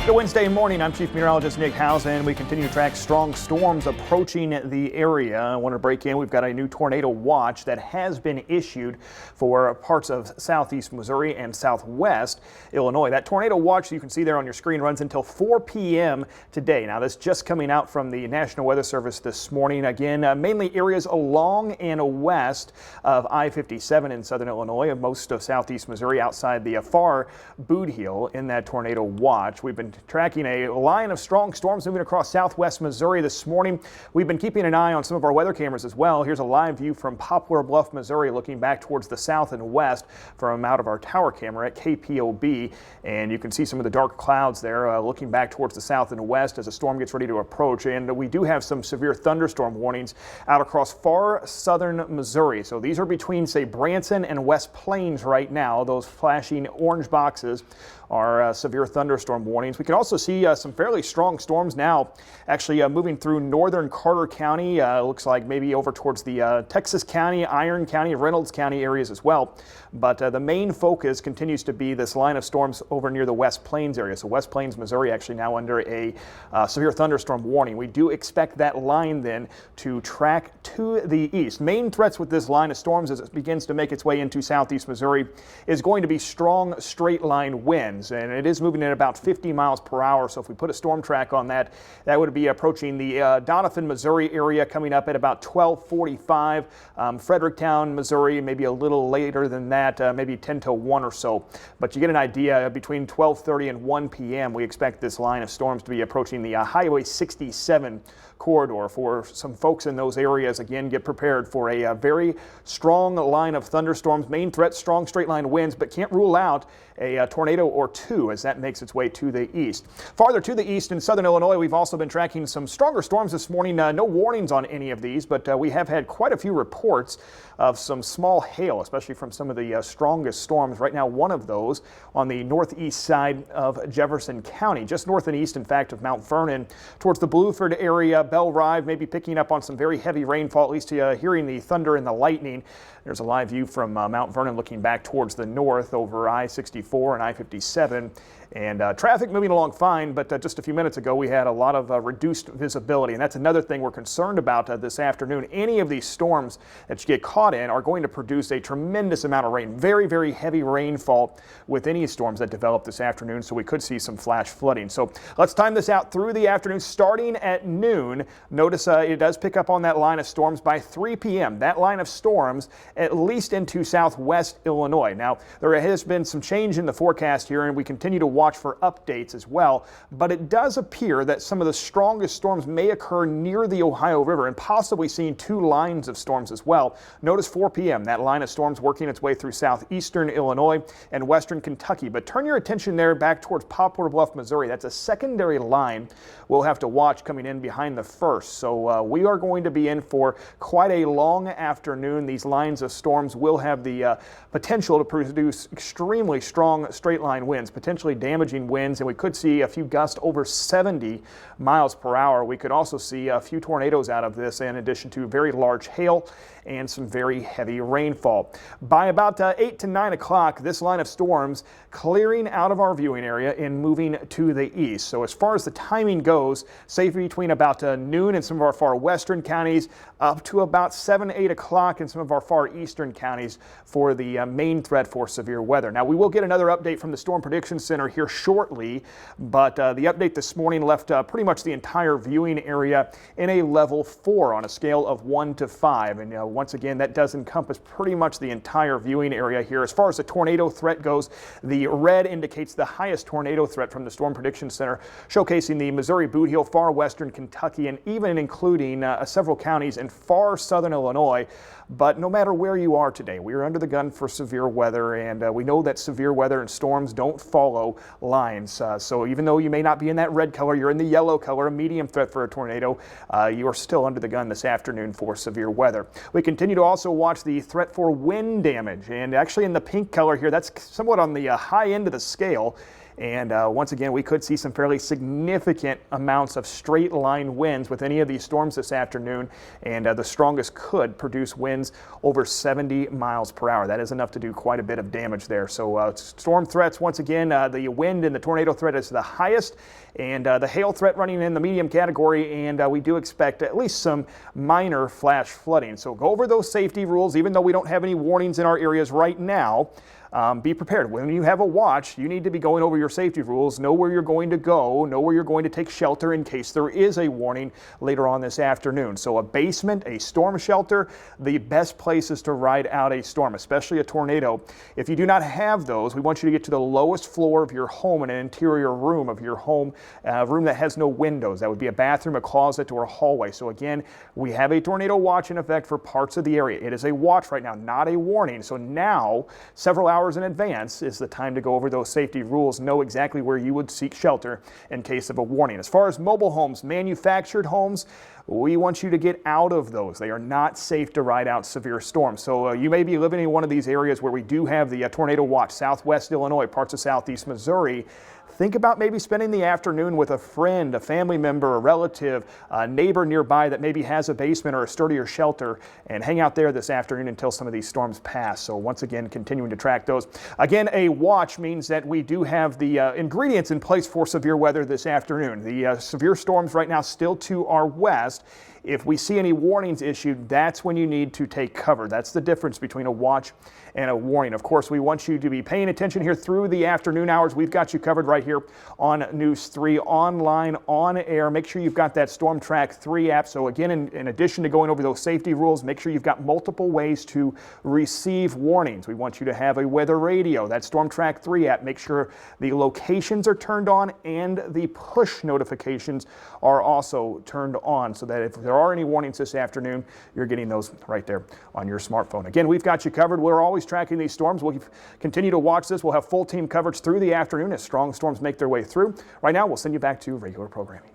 Good Wednesday morning. I'm Chief Meteorologist Nick Hausen. We continue to track strong storms approaching the area. I want to break in. We've got a new tornado watch that has been issued for parts of southeast Missouri and southwest Illinois. That tornado watch you can see there on your screen runs until 4 p.m. today. Now, this just coming out from the National Weather Service this morning. Again, mainly areas along and west of I-57 in southern Illinois and most of southeast Missouri outside the far boot heel in that tornado watch. We've been tracking a line of strong storms moving across southwest Missouri this morning. We've been keeping an eye on some of our weather cameras as well. Here's a live view from Poplar Bluff, Missouri, looking back towards the south and west from out of our tower camera at KPOB. And you can see some of the dark clouds there looking back towards the south and west as the storm gets ready to approach. And we do have some severe thunderstorm warnings out across far southern Missouri. So these are between, say, Branson and West Plains right now. Those flashing orange boxes are severe thunderstorm warnings. We can also see some fairly strong storms now actually moving through northern Carter County. Looks like maybe over towards the Texas County, Iron County, Reynolds County areas as well. But the main focus continues to be this line of storms over near the West Plains area. So West Plains, Missouri actually now under a severe thunderstorm warning. We do expect that line then to track to the east. Main threats with this line of storms as it begins to make its way into southeast Missouri is going to be strong straight line winds. And it is moving at about 50 miles per hour. So if we put a storm track on that, that would be approaching the Doniphan, Missouri area coming up at about 12:45. Fredericktown, Missouri, maybe a little later than that, maybe 10 to 1 or so. But you get an idea between 12:30 and 1 p.m. We expect this line of storms to be approaching the Highway 67 corridor. For some folks in those areas, again, get prepared for a very strong line of thunderstorms. Main threat, strong straight line winds, but can't rule out a tornado or two as that makes its way to the east. Farther to the east in southern Illinois, we've also been tracking some stronger storms this morning. No warnings on any of these, but we have had quite a few reports of some small hail, especially from some of the strongest storms. Right now, one of those on the northeast side of Jefferson County, just north and east, in fact, of Mount Vernon, towards the Blueford area, Bell Rive, maybe picking up on some very heavy rainfall, at least hearing the thunder and the lightning. There's a live view from Mount Vernon looking back towards the north over I-64 and I-57. And traffic moving along fine, but just a few minutes ago we had a lot of reduced visibility, and that's another thing we're concerned about this afternoon. Any of these storms that you get caught in are going to produce a tremendous amount of rain, very, very heavy rainfall with any storms that develop this afternoon, so we could see some flash flooding. So let's time this out through the afternoon starting at noon. Notice it does pick up on that line of storms by 3 p.m. That line of storms at least into southwest Illinois. Now, there has been some change in the forecast here, and we continue to watch for updates as well, but it does appear that some of the strongest storms may occur near the Ohio River and possibly seeing two lines of storms as well. Notice 4 p.m. that line of storms working its way through southeastern Illinois and western Kentucky. But turn your attention there back towards Poplar Bluff, Missouri. That's a secondary line we'll have to watch coming in behind the first. So we are going to be in for quite a long afternoon. These lines of storms will have the potential to produce extremely strong straight line winds, potentially damaging winds, and we could see a few gusts over 70 miles per hour. We could also see a few tornadoes out of this, in addition to very large hail and some very heavy rainfall. By about 8 to 9 o'clock, this line of storms clearing out of our viewing area and moving to the east. So as far as the timing goes, say between about noon in some of our far western counties up to about 7, 8 o'clock in some of our far eastern counties for the main threat for severe weather. Now, we will get another update from the Storm Prediction Center here shortly, but the update this morning left pretty much the entire viewing area in a level 4 on a scale of 1 to 5. And once again, that does encompass pretty much the entire viewing area here. As far as the tornado threat goes, the red indicates the highest tornado threat from the Storm Prediction Center, showcasing the Missouri boot heel, far western Kentucky, and even including several counties in far southern Illinois. But no matter where you are today, we are under the gun for severe weather, and we know that severe weather and storms don't follow lines. So even though you may not be in that red color, you're in the yellow color, a medium threat for a tornado, you are still under the gun this afternoon for severe weather. We continue to also watch the threat for wind damage, and actually in the pink color here, that's somewhat on the high end of the scale. And once again, we could see some fairly significant amounts of straight line winds with any of these storms this afternoon. And the strongest could produce winds over 70 miles per hour. That is enough to do quite a bit of damage there. So storm threats, once again, the wind and the tornado threat is the highest, and the hail threat running in the medium category. And we do expect at least some minor flash flooding. So go over those safety rules, even though we don't have any warnings in our areas right now. Be prepared. When you have a watch, you need to be going over your safety rules, know where you're going to go, know where you're going to take shelter in case there is a warning later on this afternoon. So a basement, a storm shelter, the best places to ride out a storm, especially a tornado. If you do not have those, we want you to get to the lowest floor of your home in an interior room of your home, a room that has no windows. That would be a bathroom, a closet, or a hallway. So again, we have a tornado watch in effect for parts of the area. It is a watch right now, not a warning. So now, several hours in advance is the time to go over those safety rules, know exactly where you would seek shelter in case of a warning. As far as mobile homes, manufactured homes, we want you to get out of those. They are not safe to ride out severe storms. So you may be living in one of these areas where we do have the tornado watch, southwest Illinois, parts of southeast Missouri. Think about maybe spending the afternoon with a friend, a family member, a relative, a neighbor nearby that maybe has a basement or a sturdier shelter, and hang out there this afternoon until some of these storms pass. So once again, continuing to track those. Again, a watch means that we do have the ingredients in place for severe weather this afternoon. The severe storms right now still to our west. If we see any warnings issued, that's when you need to take cover. That's the difference between a watch and a warning. Of course, we want you to be paying attention here through the afternoon hours. We've got you covered right here on News 3, online, on air. Make sure you've got that Storm Track 3 app. So again, in addition to going over those safety rules, make sure you've got multiple ways to receive warnings. We want you to have a weather radio, that Storm Track 3 app. Make sure the locations are turned on and the push notifications are also turned on, so that if there are any warnings this afternoon, you're getting those right there on your smartphone. Again, we've got you covered. We're always tracking these storms. We'll continue to watch this. We'll have full team coverage through the afternoon as strong storms make their way through. Right now, we'll send you back to regular programming.